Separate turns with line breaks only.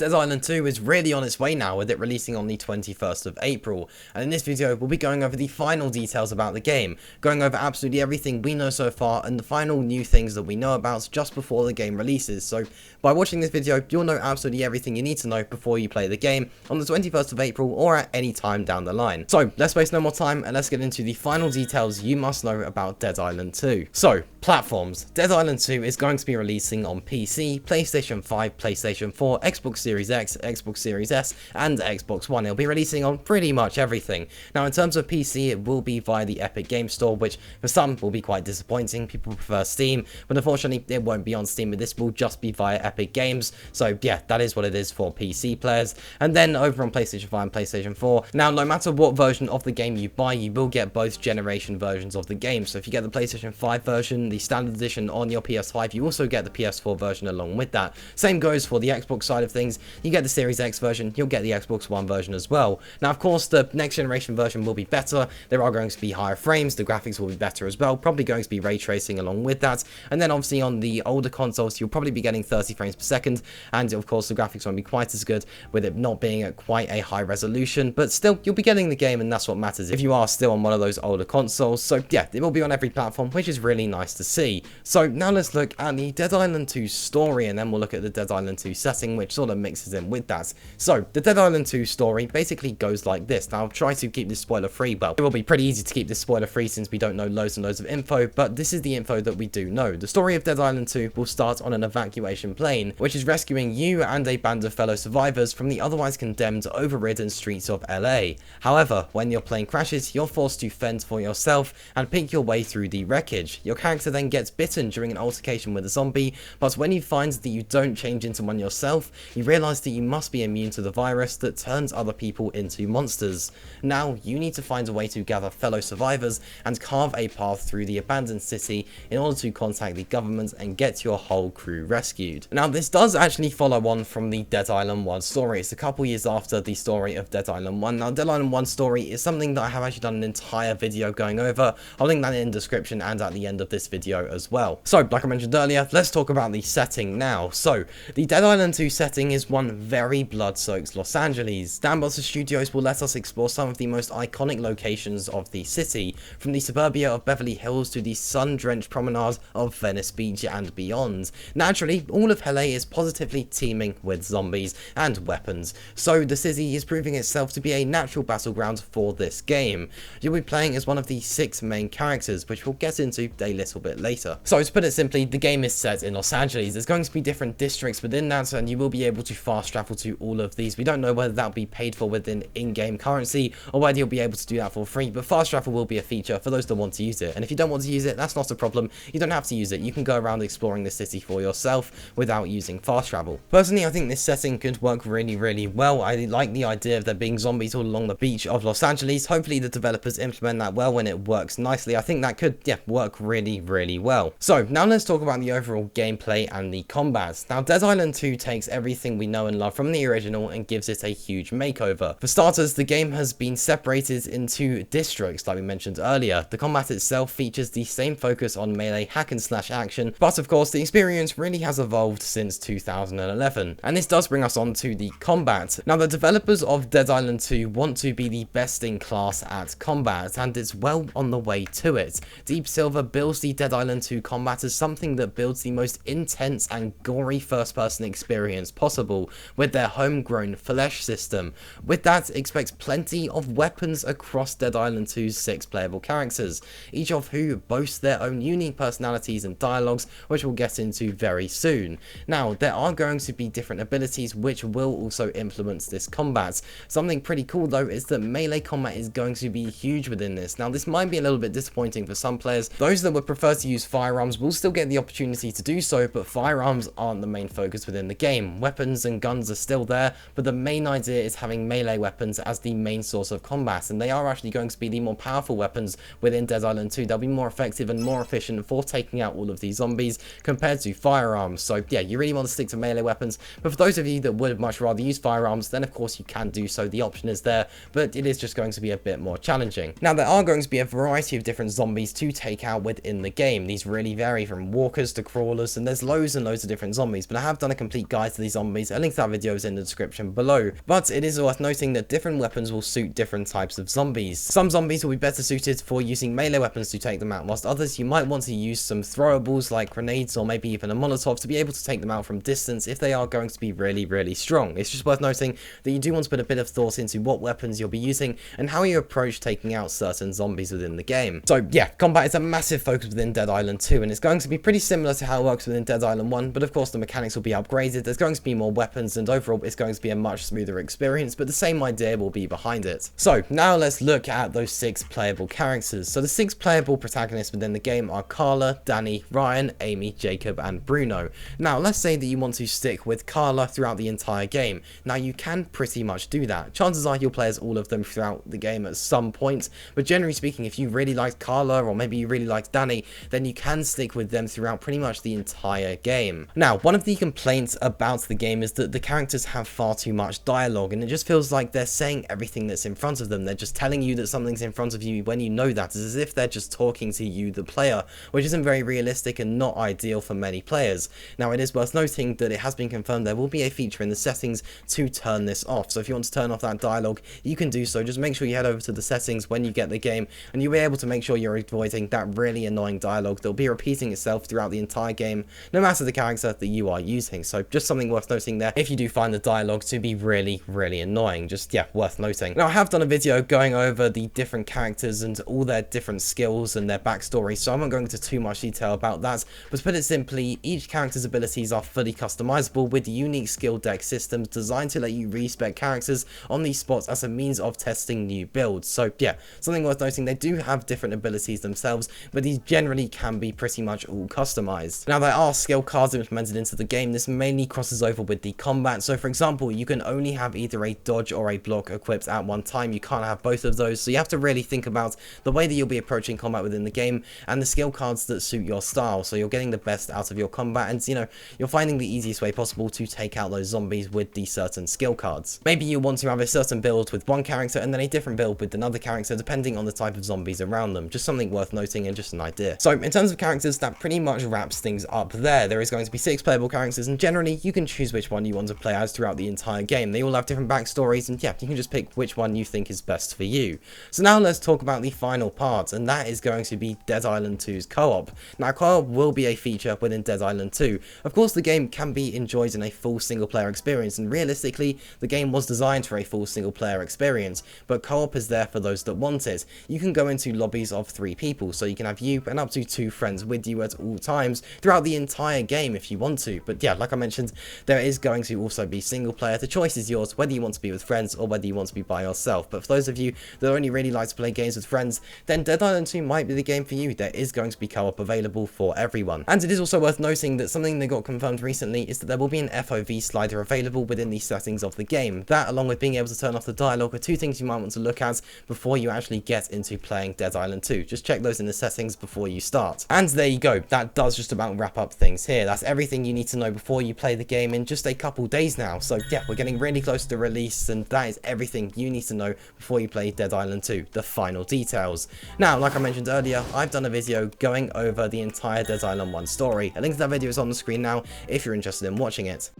Dead Island 2 is really on its way now, with it releasing on the 21st of April, and in this video we'll be going over the final details about the game, going over absolutely everything we know so far and the final new things that we know about just before the game releases. So by watching this video you'll know absolutely everything you need to know before you play the game on the 21st of April or at any time down the line. So let's waste no more time and let's get into the final details you must know about Dead Island 2. So platforms. Dead Island 2 is going to be releasing on PC, PlayStation 5, PlayStation 4, Xbox Series X, Xbox Series S, and Xbox One. It'll be releasing on pretty much everything. Now, in terms of PC, it will be via the Epic Game Store, which for some will be quite disappointing. People prefer Steam, but unfortunately, it won't be on Steam, but this will just be via Epic Games. So yeah, that is what it is for PC players. And then over on PlayStation 5 and PlayStation 4, now no matter what version of the game you buy, you will get both generation versions of the game. So if you get the PlayStation 5 version, the standard edition on your PS5, you also get the PS4 version along with that. Same goes for the Xbox side of things. You get the Series X version, you'll get the Xbox One version as well. Now, of course, the next generation version will be better. There are going to be higher frames, the graphics will be better as well, probably going to be ray tracing along with that. And then obviously on the older consoles, you'll probably be getting 30 frames per second, and of course the graphics won't be quite as good with it not being at quite a high resolution, but still you'll be getting the game, and that's what matters if you are still on one of those older consoles. So yeah, it will be on every platform, which is really nice to see. So now let's look at the Dead Island 2 story, and then we'll look at the Dead Island 2 setting, which sort of mixes in with that. So the Dead Island 2 story basically goes like this. Now I'll try to keep this spoiler free. Well, it will be pretty easy to keep this spoiler free since we don't know loads and loads of info, but this is the info that we do know. The story of Dead Island 2 will start on an evacuation plane, which is rescuing you and a band of fellow survivors from the otherwise condemned, overridden streets of LA. However, when your plane crashes, you're forced to fend for yourself and pick your way through the wreckage. Your character then gets bitten during an altercation with a zombie, but when you find that you don't change into one yourself, you realise that you must be immune to the virus that turns other people into monsters. Now, you need to find a way to gather fellow survivors and carve a path through the abandoned city in order to contact the government and get your whole crew rescued. Now, this does actually follow on from the Dead Island 1 story. It's a couple years after the story of Dead Island 1. Now, Dead Island 1 story is something that I have actually done an entire video going over. I'll link that in the description and at the end of this video as well. So, like I mentioned earlier, let's talk about the setting now. So, the Dead Island 2 setting is one very blood-soaked Los Angeles. Dan Buster Studios will let us explore some of the most iconic locations of the city, from the suburbia of Beverly Hills to the sun-drenched promenade of Venice Beach and beyond. Naturally, all of LA is positively teeming with zombies and weapons, so the city is proving itself to be a natural battleground for this game. You'll be playing as one of the 6 main characters, which we'll get into a little bit later. So to put it simply, the game is set in Los Angeles. There's going to be different districts within that, and you will be able to fast travel to all of these. We don't know whether that'll be paid for within in-game currency or whether you'll be able to do that for free, but fast travel will be a feature for those that want to use it. And if you don't want to use it, that's not a problem. You don't have to use it. You can go around exploring the city for yourself without using fast travel. Personally, I think this setting could work really well. I like the idea of there being zombies all along the beach of Los Angeles. Hopefully the developers implement that well when it works nicely. I think that could, yeah, work really well. So now let's talk about the overall gameplay and the combat. Now, Dead Island 2 takes everything we know and love from the original and gives it a huge makeover. For starters, the game has been separated into districts like we mentioned earlier. The combat itself features the same focus on melee hack and slash action, but of course the experience really has evolved since 2011. And this does bring us on to the combat. Now, the developers of Dead Island 2 want to be the best in class at combat, and it's well on the way to it. Deep Silver bills the Dead Island 2 combat as something that builds the most intense and gory first-person experience possible with their homegrown flesh system. With that, expect plenty of weapons across Dead Island 2's 6 playable characters, each of who boast their own unique personalities and dialogues, which we'll get into very soon. Now, there are going to be different abilities which will also influence this combat. Something pretty cool though is that melee combat is going to be huge within this. Now, this might be a little bit disappointing for some players. Those that would prefer to use firearms will still get the opportunity to do so, but firearms aren't the main focus within the game. Weapons and guns are still there, but the main idea is having melee weapons as the main source of combat, and they are actually going to be the more powerful weapons within Dead Island 2. They'll be more effective and more efficient for taking out all of these zombies compared to firearms. So yeah, you really want to stick to melee weapons, but for those of you that would much rather use firearms, then of course you can do so. The option is there, but it is just going to be a bit more challenging. Now, there are going to be a variety of different zombies to take out within the game. These really vary from walkers to crawlers, and there's loads and loads of different zombies, but I have done a complete guide to these zombies zombies. A link to that video is in the description below. But it is worth noting that different weapons will suit different types of zombies. Some zombies will be better suited for using melee weapons to take them out, whilst others you might want to use some throwables like grenades or maybe even a Molotov to be able to take them out from distance if they are going to be really strong. It's just worth noting that you do want to put a bit of thought into what weapons you'll be using and how you approach taking out certain zombies within the game. So yeah, combat is a massive focus within Dead Island 2, and it's going to be pretty similar to how it works within Dead Island 1, but of course the mechanics will be upgraded, there's going to be more weapons, and overall it's going to be a much smoother experience, but the same idea will be behind it. So now let's look at those 6 playable characters. So the 6 playable protagonists within the game are Carla, Danny, Ryan, Amy, Jacob, and Bruno. Now let's say that you want to stick with Carla throughout the entire game. Now you can pretty much do that. Chances are you'll play as all of them throughout the game at some point, but generally speaking, if you really liked Carla or maybe you really liked Danny, then you can stick with them throughout pretty much the entire game. Now, one of the complaints about the game is that the characters have far too much dialogue, and it just feels like they're saying everything that's in front of them. They're just telling you that something's in front of you when you know that. It's as if they're just talking to you, the player, which isn't very realistic and not ideal for many players. Now, it is worth noting that it has been confirmed there will be a feature in the settings to turn this off. So if you want to turn off that dialogue, you can do so. Just make sure you head over to the settings when you get the game, and you'll be able to make sure you're avoiding that really annoying dialogue that'll be repeating itself throughout the entire game, no matter the character that you are using. So just something worth noting there if you do find the dialogue to be really annoying. Just, yeah, worth noting. Now, I have done a video going over the different characters and all their different skills and their backstory, so I'm not going into too much detail about that, but to put it simply, each character's abilities are fully customizable with unique skill deck systems designed to let you respec characters on these spots as a means of testing new builds. So yeah, something worth noting, they do have different abilities themselves, but these generally can be pretty much all customized. Now, there are skill cards implemented into the game. This mainly crosses over with the combat. So for example, you can only have either a dodge or a block equipped at one time. You can't have both of those, so you have to really think about the way that you'll be approaching combat within the game and the skill cards that suit your style, so you're getting the best out of your combat, and you know, you're finding the easiest way possible to take out those zombies with these certain skill cards. Maybe you want to have a certain build with one character and then a different build with another character depending on the type of zombies around them. Just something worth noting and just an idea. So in terms of characters, that pretty much wraps things up there. There is going to be 6 playable characters, and generally you can choose which one you want to play as throughout the entire game. They all have different backstories, and yeah, you can just pick which one you think is best for you. So now let's talk about the final part, and that is going to be Dead Island 2's co-op. Now, co-op will be a feature within Dead Island 2. Of course, the game can be enjoyed in a full single player experience, and realistically, the game was designed for a full single player experience, but co-op is there for those that want it. You can go into lobbies of 3 people, so you can have you and up to 2 friends with you at all times throughout the entire game if you want to. But yeah, like I mentioned, there is going to also be single player. The choice is yours, whether you want to be with friends or whether you want to be by yourself. But for those of you that only really like to play games with friends, then Dead Island 2 might be the game for you. There is going to be co-op available for everyone. And it is also worth noting that something that got confirmed recently is that there will be an FOV slider available within the settings of the game. That, along with being able to turn off the dialogue, are 2 things you might want to look at before you actually get into playing Dead Island 2. Just check those in the settings before you start. And there you go. That does just about wrap up things here. That's everything you need to know before you play the game in just a couple days now. So yeah, we're getting really close to release, and that is everything you need to know before you play Dead Island 2, the final details. Now, like I mentioned earlier, I've done a video going over the entire Dead Island 1 story. A link to that video is on the screen now if you're interested in watching it.